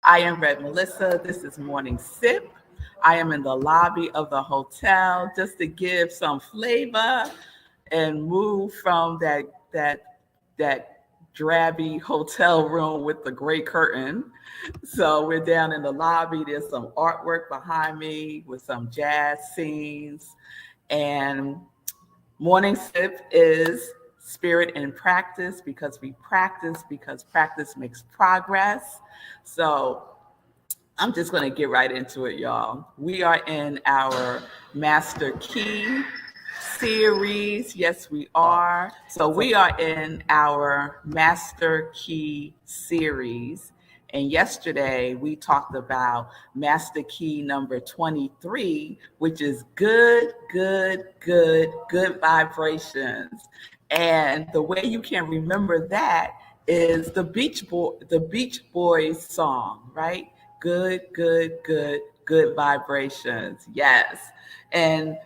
I am Melissa. This is Morning Sip. I am in the lobby of the hotel just to give some flavor and move from that drabby hotel room with the gray curtain. So we're down in the lobby. There's some artwork behind me with some jazz scenes. And Morning Sip is spirit in practice because practice makes progress. So I'm just going to get right into it, y'all. We are in our Master Key series. Yes, we are. So we are in our Master Key series. And yesterday we talked about Master Key number 23, which is good vibrations. And the way you can remember that is the Beach Boys song, right? Good vibrations. Yes. And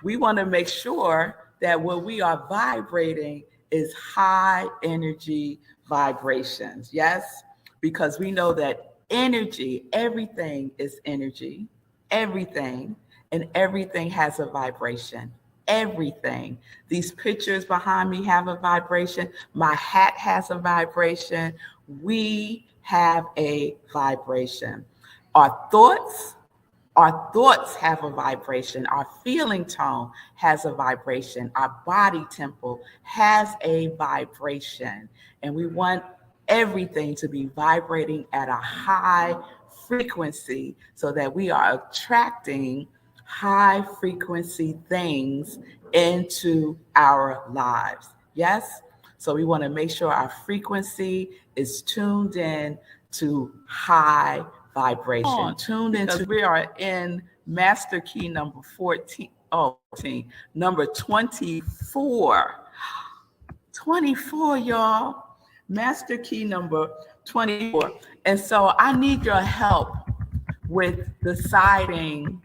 we want to make sure that what we are vibrating is high energy vibrations. Yes. Because we know that energy, everything is energy, everything, and everything has a vibration. Everything. These pictures behind me have a vibration. My hat has a vibration. We have a vibration. Our thoughts have a vibration. Our feeling tone has a vibration. Our body tempo has a vibration. And we want everything to be vibrating at a high frequency so that we are attracting high frequency things into our lives. Yes? So we want to make sure our frequency is tuned in to high vibration. Tuned in because we are in Master Key number 14. Number 24. 24, y'all. Master Key number 24. And so I need your help with deciding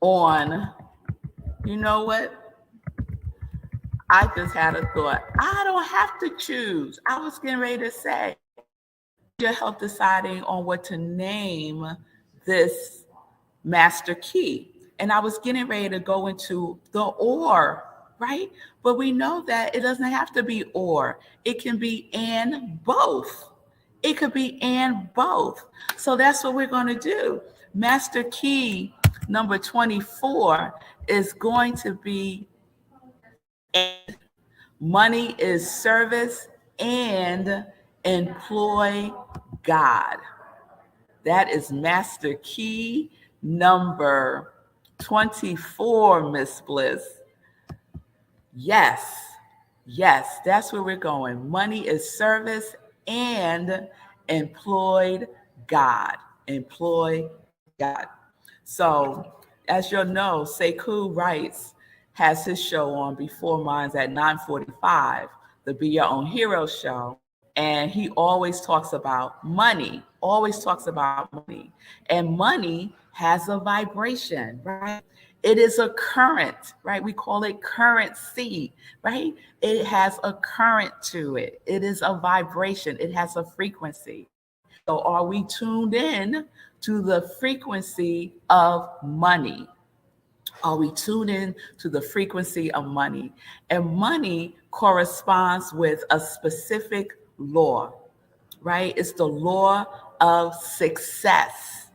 on, you know what? I just had a thought. I don't have to choose. I was getting ready to say, your help deciding on what to name this Master Key. And I was getting ready to go into the or, right? But we know that it doesn't have to be or. It can be and both. It could be and both. So that's what we're going to do. Master Key number 24 is going to be and. Money is service and employ God. That is Master Key number 24, Miss Bliss. Yes, that's where we're going. Money is service and employed God. Employ God. So, as you'll know, Sekou has his show on Before Mine's at 9:45, the Be Your Own Hero show. And he always talks about money, And money has a vibration, right? It is a current, right? We call it currency, right? It has a current to it. It is a vibration. It has a frequency. So are we tuned in to the frequency of money? Are we tuned in to the frequency of money? And money corresponds with a specific law, right? It's the law of success.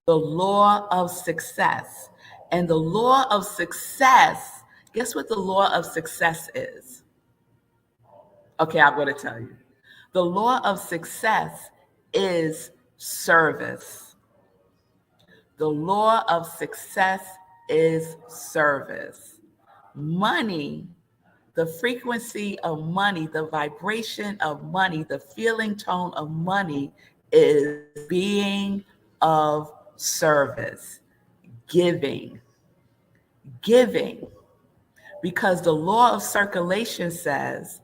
The law of success. And the law of success, guess what the law of success is? Okay, I'm going to tell you. The law of success is service. The law of success is service. Money, the frequency of money, the vibration of money, the feeling tone of money is being of service, giving. Because the law of circulation says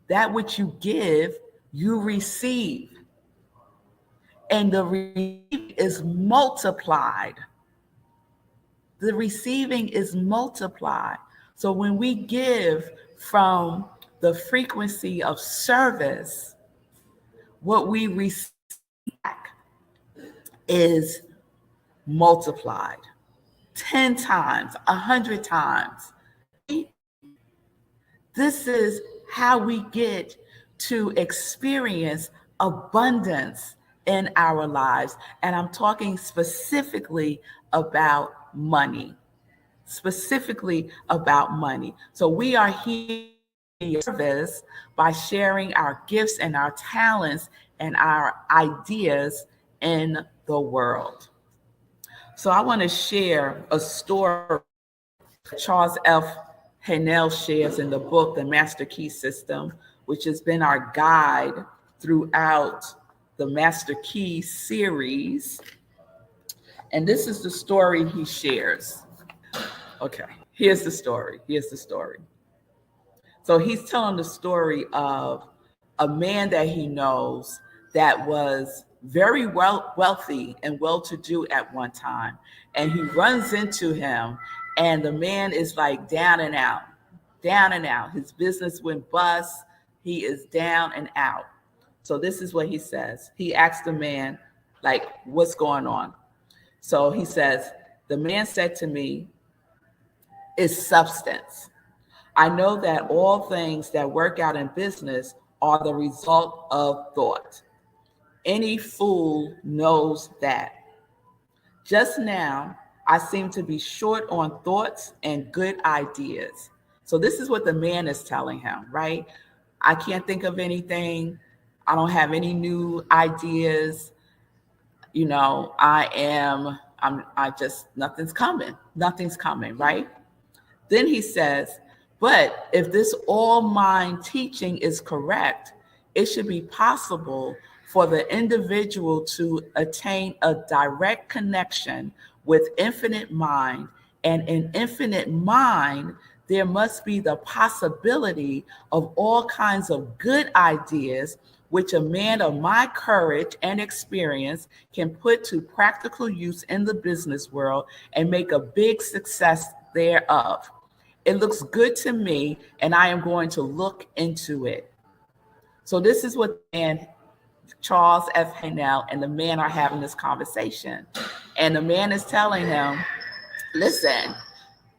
that which you give, you receive. And the receiving is multiplied. The receiving is multiplied. So when we give from the frequency of service, what we receive back is multiplied 10 times, 100 times. This is how we get to experience abundance in our lives. And I'm talking specifically about money. Specifically about money. So we are here in service by sharing our gifts and our talents and our ideas in the world. So I want to share a story Charles Haanel shares in the book, The Master Key System, which has been our guide throughout the Master Key series. And this is the story he shares. Okay, here's the story. So he's telling the story of a man that he knows that was very wealthy and well-to-do at one time. And he runs into him, and the man is like down and out. His business went bust. He is down and out. So this is what he says. He asks the man, like, what's going on? So he says, the man said to me, is substance. I know that all things that work out in business are the result of thought. Any fool knows that. Just now, I seem to be short on thoughts and good ideas. So this is what the man is telling him, right? I can't think of anything. I don't have any new ideas. You know, nothing's coming, right? Then he says, but if this all mind teaching is correct, it should be possible for the individual to attain a direct connection with infinite mind. And in infinite mind, there must be the possibility of all kinds of good ideas, which a man of my courage and experience can put to practical use in the business world and make a big success thereof. It looks good to me, and I am going to look into it. So this is what Charles F. Haanel and the man are having this conversation. And the man is telling him, listen,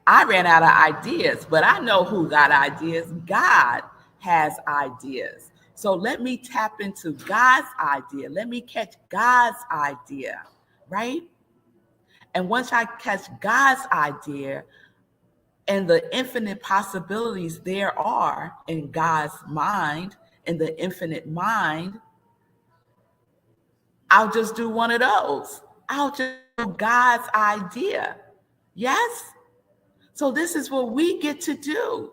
I ran out of ideas, but I know who got ideas. God has ideas. So let me tap into God's idea. Let me catch God's idea, right? And once I catch God's idea, and the infinite possibilities there are in God's mind, in the infinite mind, I'll just do one of those. I'll just do God's idea. Yes? So this is what we get to do,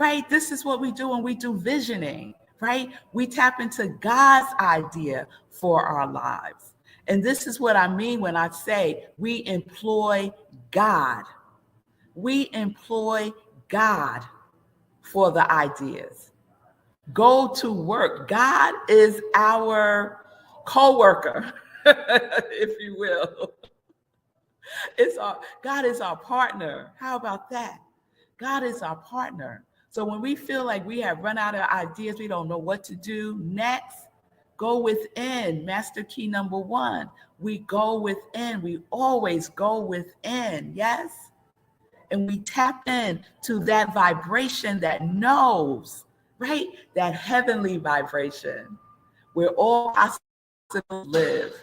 right? This is what we do when we do visioning, right? We tap into God's idea for our lives. And this is what I mean when I say we employ God. We employ God for the ideas. Go to work. God is our co-worker, if you will. God is our partner. How about that? God is our partner. So when we feel like we have run out of ideas, we don't know what to do next, go within. Master key number 1. We go within. We always go within. Yes? And we tap in to that vibration that knows, right? That heavenly vibration where all possibilities live.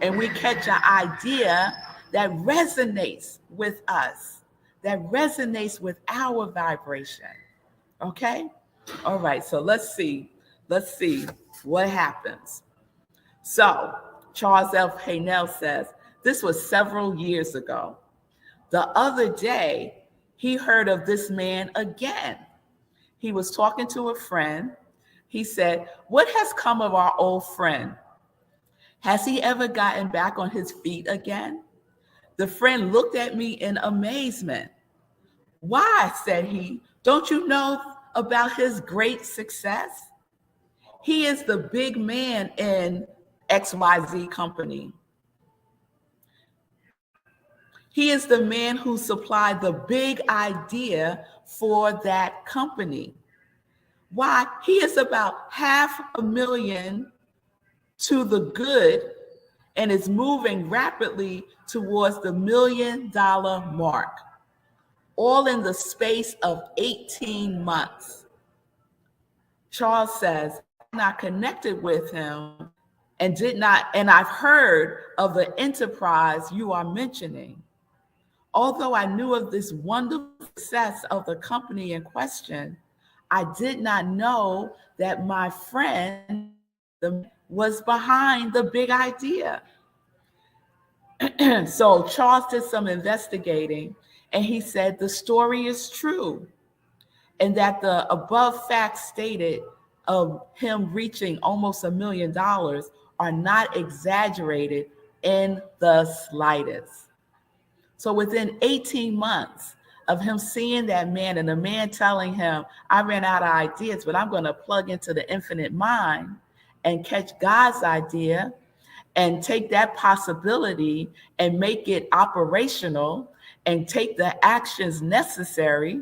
And we catch an idea that resonates with us, that resonates with our vibration. Okay? All right, so let's see what happens. So Charles F. Haanel says, this was several years ago. The other day, he heard of this man again. He was talking to a friend. He said, what has come of our old friend? Has he ever gotten back on his feet again? The friend looked at me in amazement. Why, said he, don't you know about his great success? He is the big man in XYZ company. He is the man who supplied the big idea for that company. Why? He is about $500,000 to the good and is moving rapidly towards the $1 million mark, all in the space of 18 months. Charles says, I'm not connected with him and I've heard of the enterprise you are mentioning. Although I knew of this wonderful success of the company in question, I did not know that my friend was behind the big idea. So Charles did some investigating, and he said the story is true, and that the above facts stated of him reaching almost $1 million are not exaggerated in the slightest. So within 18 months of him seeing that man and the man telling him, I ran out of ideas, but I'm going to plug into the infinite mind and catch God's idea and take that possibility and make it operational and take the actions necessary.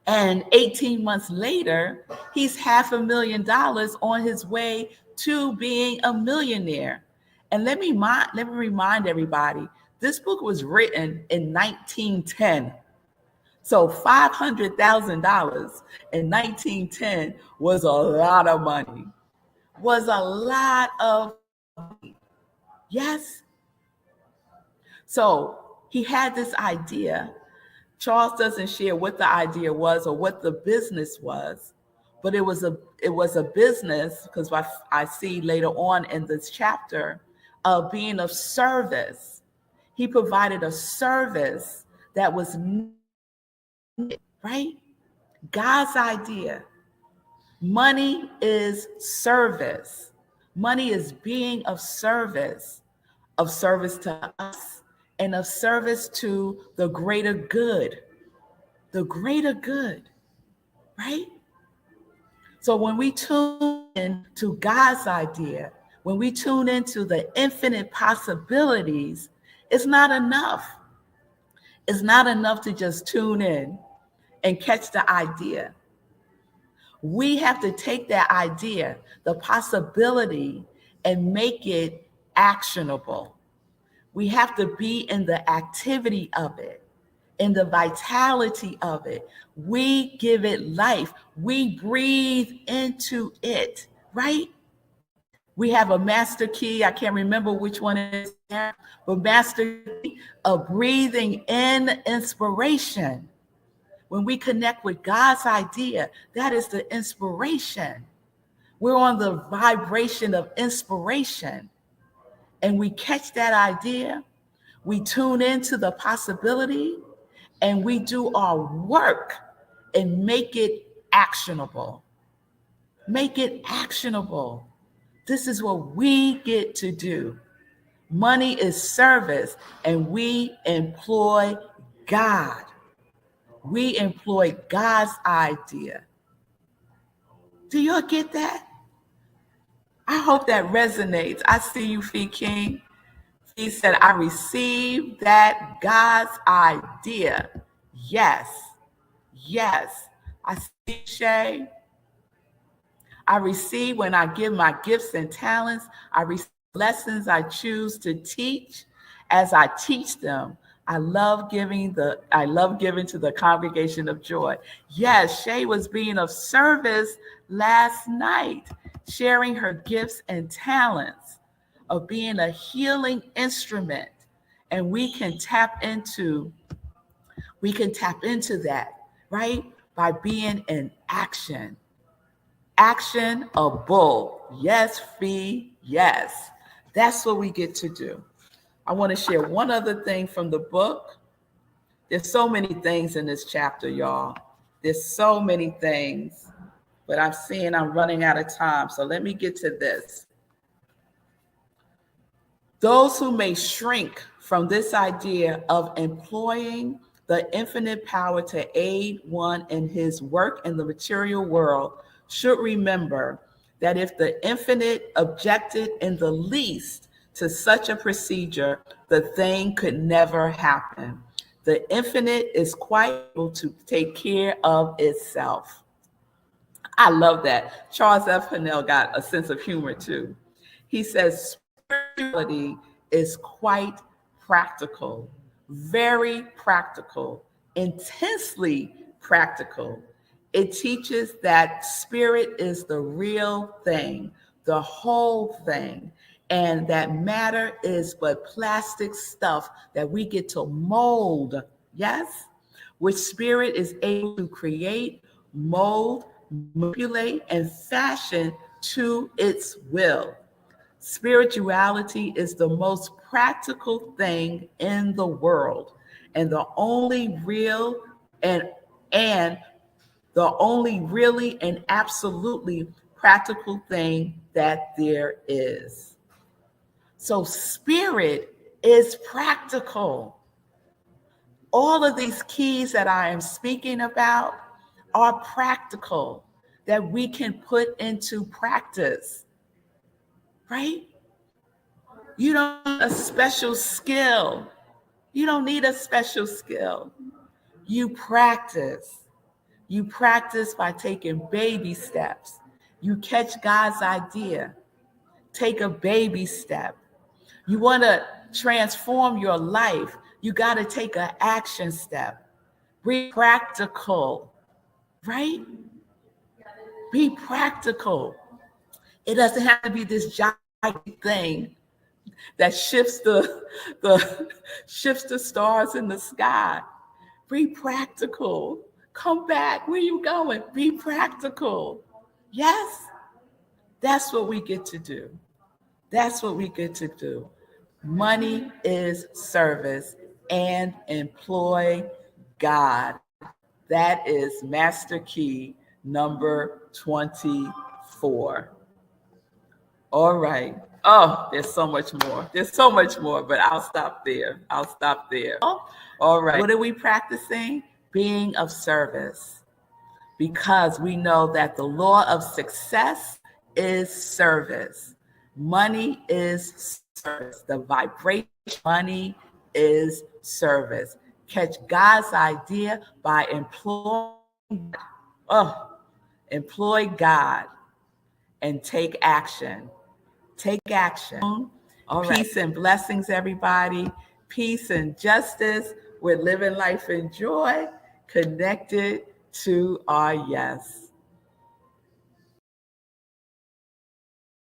And 18 months later, he's $500,000 on his way to being a millionaire. And let me remind everybody, this book was written in 1910. So $500,000 in 1910 was a lot of money. Yes. So he had this idea. Charles doesn't share what the idea was or what the business was, but it was a business, because I see later on in this chapter of being of service. He provided a service that was needed, right? God's idea. Money is service. Money is being of service to us and of service to the greater good, right? So when we tune into God's idea, when we tune into the infinite possibilities, it's not enough. It's not enough to just tune in and catch the idea. We have to take that idea, the possibility, and make it actionable. We have to be in the activity of it, in the vitality of it. We give it life. We breathe into it, right? We have a master key. I can't remember which one it is now, but master key of breathing in inspiration. When we connect with God's idea, that is the inspiration. We're on the vibration of inspiration, and we catch that idea. We tune into the possibility, and we do our work and make it actionable. Make it actionable. This is what we get to do. Money is service, and we employ God. We employ God's idea. Do y'all get that? I hope that resonates. I see you, Fee King. He said, I received that God's idea. Yes. I see Shay. I receive when I give my gifts and talents. I receive lessons I choose to teach. As I teach them, I love giving to the congregation of joy. Yes, Shay was being of service last night, sharing her gifts and talents of being a healing instrument. And we can tap into that, right? By being in action. Actionable. Yes, Fee, yes. That's what we get to do. I want to share one other thing from the book. There's so many things in this chapter, y'all. There's so many things, but I'm seeing I'm running out of time. So let me get to this. Those who may shrink from this idea of employing the infinite power to aid one in his work in the material world should remember that if the infinite objected in the least to such a procedure, the thing could never happen. The infinite is quite able to take care of itself. I love that. Charles Haanel got a sense of humor too. He says spirituality is quite practical, very practical, intensely practical. It teaches that spirit is the real thing, the whole thing, and that matter is but plastic stuff that we get to mold, yes? Which spirit is able to create, mold, manipulate, and fashion to its will. Spirituality is the most practical thing in the world, and the only real and the only really and absolutely practical thing that there is. So spirit is practical. All of these keys that I am speaking about are practical, that we can put into practice, right? You don't need a special skill. You don't need a special skill. You practice. You practice by taking baby steps. You catch God's idea. Take a baby step. You want to transform your life. You got to take an action step. Be practical, right? Be practical. It doesn't have to be this giant thing that shifts the stars in the sky. Be practical. Come back. Where you going? Be practical. Yes, that's what we get to do. That's what we get to do. Money is service, and employ God. That is master key number 24. All right. Oh, there's so much more. There's so much more, but I'll stop there. All right. What are we practicing? Being of service. Because we know that the law of success is service. Money is service. The vibration money is service. Catch God's idea by employ God and take action. Take action. All right. Peace and blessings, everybody. Peace and justice. We're living life in joy, connected to our yes.